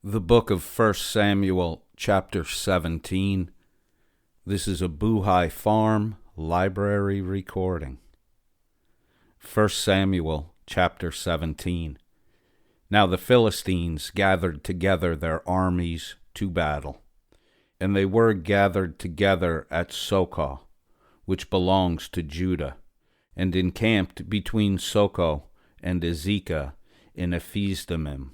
The book of 1 Samuel, chapter 17. This is a Buhay Farm library recording. 1 Samuel, chapter 17. Now the Philistines gathered together their armies to battle, and they were gathered together at Socoh, which belongs to Judah, and encamped between Socoh and Azekah in Ephes-dammim.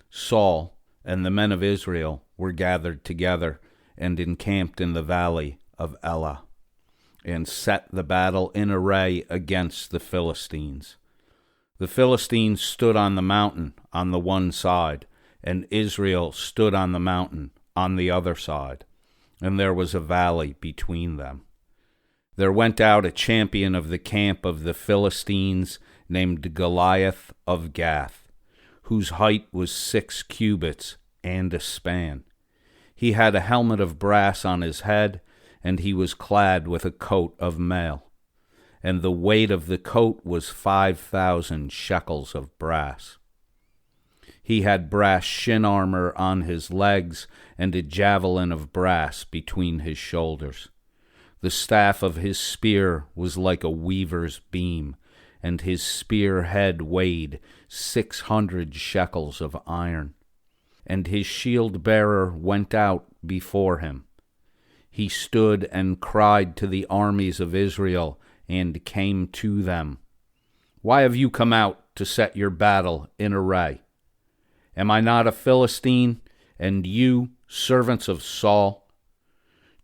Saul and the men of Israel were gathered together and encamped in the valley of Elah, and set the battle in array against the Philistines. The Philistines stood on the mountain on the one side, and Israel stood on the mountain on the other side, and there was a valley between them. There went out a champion of the camp of the Philistines named Goliath of Gath, whose height was 6 cubits and a span. He had a helmet of brass on his head, and he was clad with a coat of mail. And the weight of the coat was 5,000 shekels of brass. He had brass shin armor on his legs, and a javelin of brass between his shoulders. The staff of his spear was like a weaver's beam, and his spear head weighed 600 shekels of iron. And his shield-bearer went out before him. He stood and cried to the armies of Israel, and came to them. Why have you come out to set your battle in array? Am I not a Philistine, and you, servants of Saul?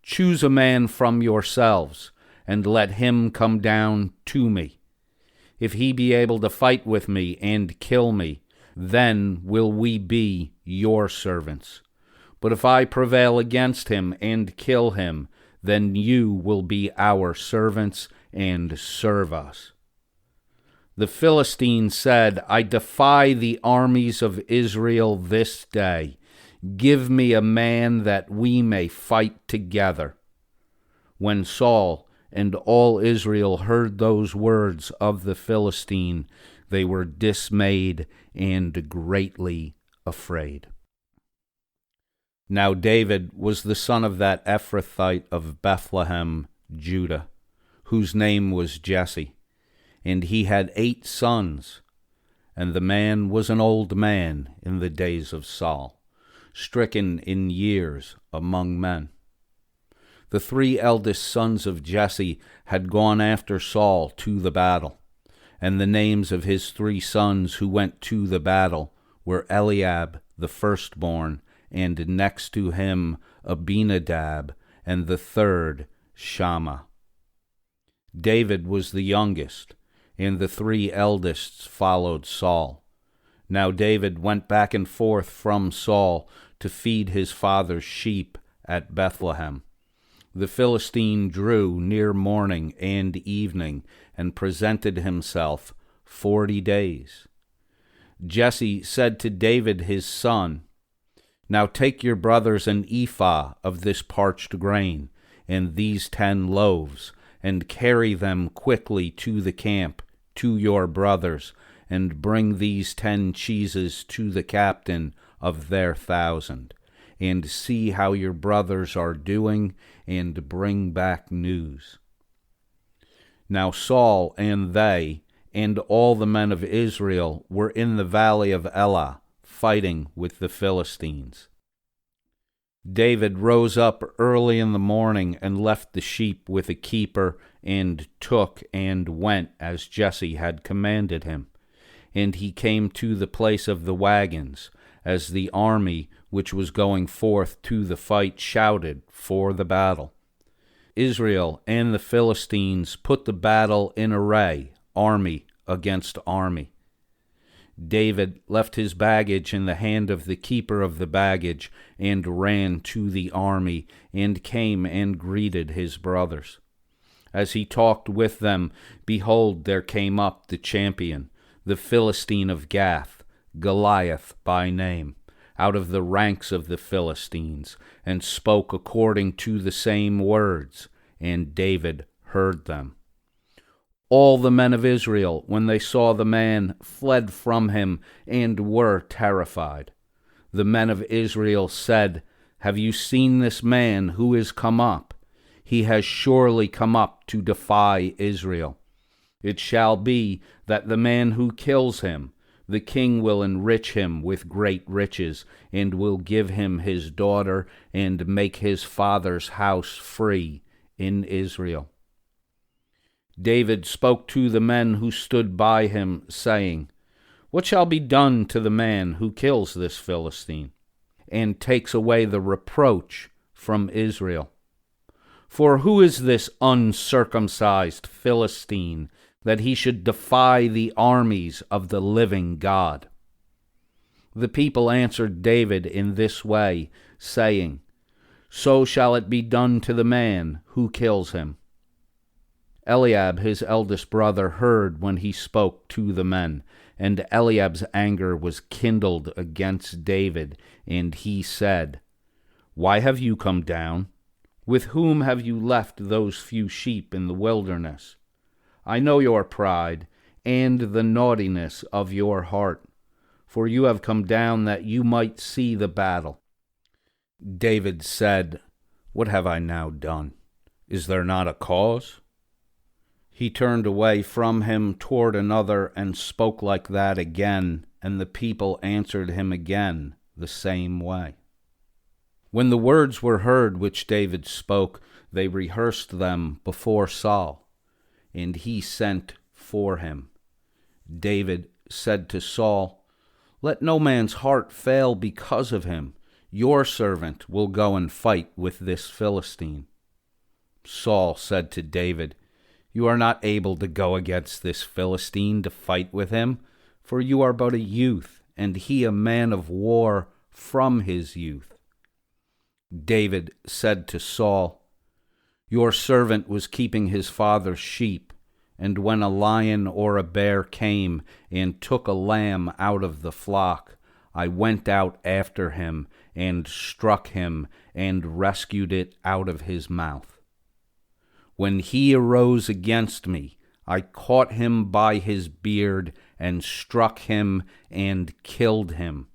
Choose a man from yourselves, and let him come down to me. If he be able to fight with me and kill me, then will we be your servants. But if I prevail against him and kill him, then you will be our servants and serve us. The Philistine said, I defy the armies of Israel this day. Give me a man that we may fight together. When Saul and all Israel heard those words of the Philistine, they were dismayed and greatly afraid. Now David was the son of that Ephrathite of Bethlehem, Judah, whose name was Jesse, and he had 8 sons. And the man was an old man in the days of Saul, stricken in years among men. The 3 eldest sons of Jesse had gone after Saul to the battle, and the names of his 3 sons who went to the battle were Eliab the firstborn, and next to him Abinadab, and the 3rd Shammah. David was the youngest, and the 3 eldest followed Saul. Now David went back and forth from Saul to feed his father's sheep at Bethlehem. The Philistine drew near morning and evening, and presented himself 40 days. Jesse said to David his son, Now take your brothers an ephah of this parched grain, and these 10 loaves, and carry them quickly to the camp, to your brothers, and bring these 10 cheeses to the captain of their 1,000. And see how your brothers are doing, and bring back news. Now Saul and they, and all the men of Israel, were in the valley of Elah, fighting with the Philistines. David rose up early in the morning, and left the sheep with a keeper, and took and went as Jesse had commanded him. And he came to the place of the wagons, as the army which was going forth to the fight shouted for the battle. Israel and the Philistines put the battle in array, army against army. David left his baggage in the hand of the keeper of the baggage, and ran to the army, and came and greeted his brothers. As he talked with them, behold, there came up the champion, the Philistine of Gath, Goliath by name, out of the ranks of the Philistines, and spoke according to the same words, and David heard them. All the men of Israel, when they saw the man, fled from him and were terrified. The men of Israel said, "Have you seen this man who is come up? He has surely come up to defy Israel. It shall be that the man who kills him, the king will enrich him with great riches, and will give him his daughter, and make his father's house free in Israel." David spoke to the men who stood by him, saying, "What shall be done to the man who kills this Philistine, and takes away the reproach from Israel? For who is this uncircumcised Philistine, that he should defy the armies of the living God?" The people answered David in this way, saying, "So shall it be done to the man who kills him." Eliab his eldest brother heard when he spoke to the men, and Eliab's anger was kindled against David, and he said, "Why have you come down? With whom have you left those few sheep in the wilderness? I know your pride and the naughtiness of your heart, for you have come down that you might see the battle." David said, "What have I now done? Is there not a cause?" He turned away from him toward another and spoke like that again, and the people answered him again the same way. When the words were heard which David spoke, they rehearsed them before Saul, and he sent for him. David said to Saul, "Let no man's heart fail because of him. Your servant will go and fight with this Philistine." Saul said to David, "You are not able to go against this Philistine to fight with him, for you are but a youth, and he a man of war from his youth." David said to Saul, "Your servant was keeping his father's sheep, and when a lion or a bear came and took a lamb out of the flock, I went out after him and struck him and rescued it out of his mouth. When he arose against me, I caught him by his beard and struck him and killed him.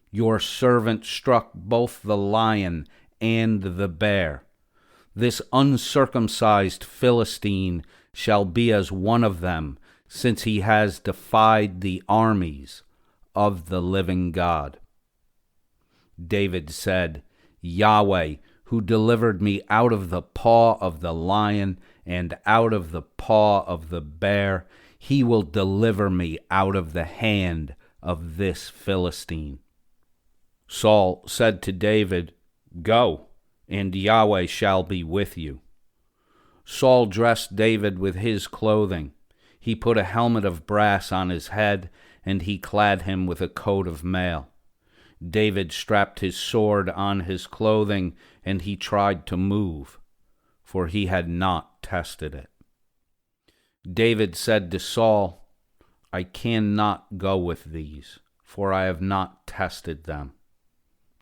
Your servant struck both the lion and the bear. This uncircumcised Philistine shall be as one of them, since he has defied the armies of the living God." David said, "Yahweh, who delivered me out of the paw of the lion and out of the paw of the bear, he will deliver me out of the hand of this Philistine." Saul said to David, "Go, and Yahweh shall be with you." Saul dressed David with his clothing. He put a helmet of brass on his head, and he clad him with a coat of mail. David strapped his sword on his clothing, and he tried to move, for he had not tested it. David said to Saul, "I cannot go with these, for I have not tested them."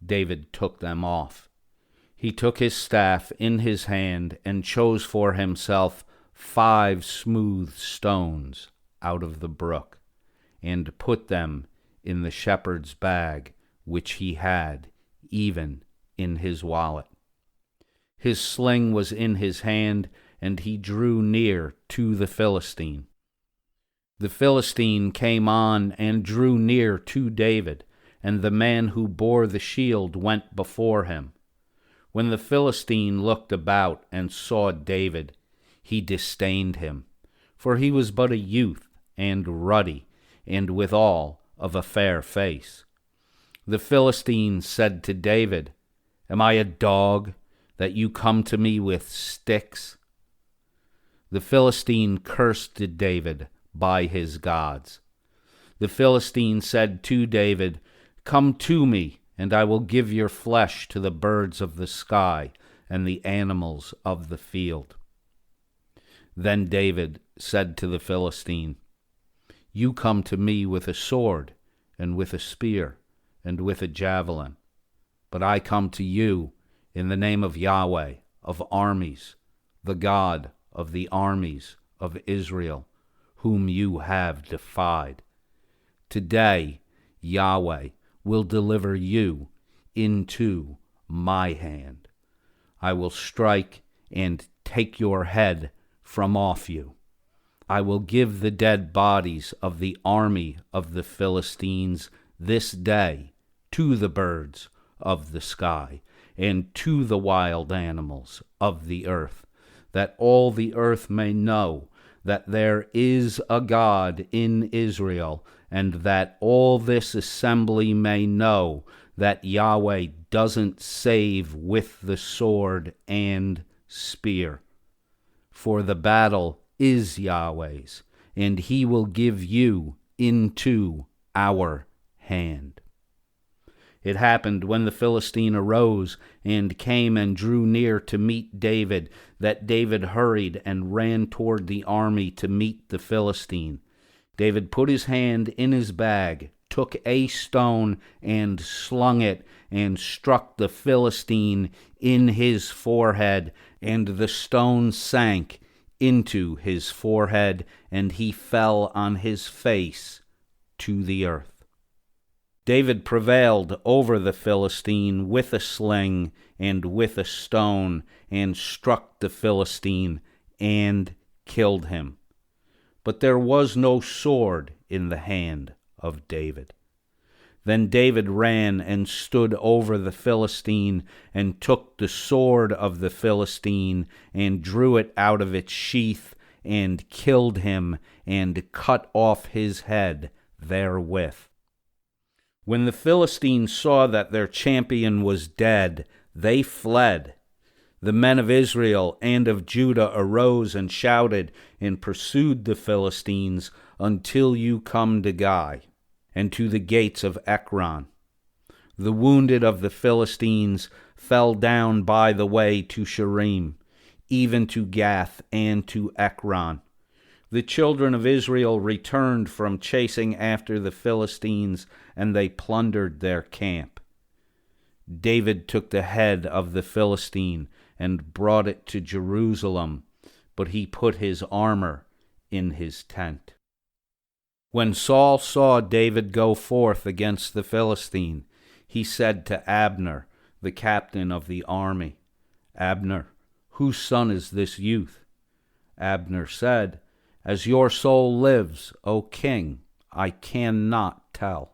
David took them off. He took his staff in his hand and chose for himself 5 smooth stones out of the brook, and put them in the shepherd's bag which he had, even in his wallet. His sling was in his hand, and he drew near to the Philistine. The Philistine came on and drew near to David, and the man who bore the shield went before him. When the Philistine looked about and saw David, he disdained him, for he was but a youth and ruddy, and withal of a fair face. The Philistine said to David, "Am I a dog, that you come to me with sticks?" The Philistine cursed David by his gods. The Philistine said to David, "Come to me, and I will give your flesh to the birds of the sky and the animals of the field." Then David said to the Philistine, "You come to me with a sword, and with a spear, and with a javelin, but I come to you in the name of Yahweh of armies, the God of the armies of Israel, whom you have defied. Today Yahweh will deliver you into my hand. I will strike and take your head from off you. I will give the dead bodies of the army of the Philistines this day to the birds of the sky and to the wild animals of the earth, that all the earth may know that there is a God in Israel, and that all this assembly may know that Yahweh doesn't save with the sword and spear. For the battle is Yahweh's, and he will give you into our hand. It happened when the Philistine arose and came and drew near to meet David, that David hurried and ran toward the army to meet the Philistine. David put his hand in his bag, took a stone and slung it, and struck the Philistine in his forehead, and the stone sank into his forehead, and he fell on his face to the earth. David prevailed over the Philistine with a sling and with a stone, and struck the Philistine and killed him. But there was no sword in the hand of David. Then David ran and stood over the Philistine, and took the sword of the Philistine, and drew it out of its sheath, and killed him, and cut off his head therewith. When the Philistines saw that their champion was dead, they fled. The men of Israel and of Judah arose and shouted, and pursued the Philistines until you come to Guy, and to the gates of Ekron. The wounded of the Philistines fell down by the way to Sharim, even to Gath and to Ekron. The children of Israel returned from chasing after the Philistines, and they plundered their camp. David took the head of the Philistine and brought it to Jerusalem, but he put his armor in his tent. When Saul saw David go forth against the Philistine, he said to Abner, the captain of the army, "Abner, whose son is this youth?" Abner said, "As your soul lives, O king, I cannot tell."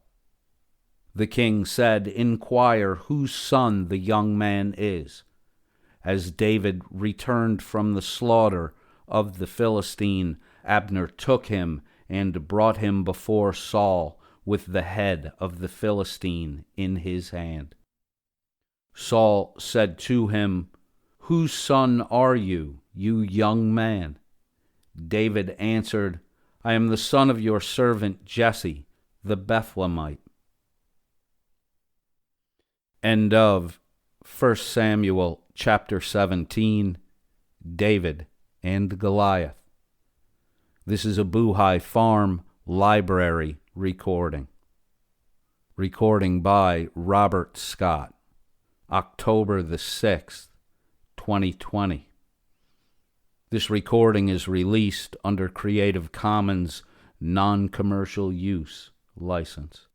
The king said, "Inquire whose son the young man is." As David returned from the slaughter of the Philistine, Abner took him and brought him before Saul with the head of the Philistine in his hand. Saul said to him, "Whose son are you, you young man?" David answered, "I am the son of your servant Jesse, the Bethlehemite." End of 1 Samuel chapter 17, David and Goliath. This is a Buhay Farm Library recording. Recording by Robert Scott, October the 6th, 2020. This recording is released under Creative Commons non-commercial use license.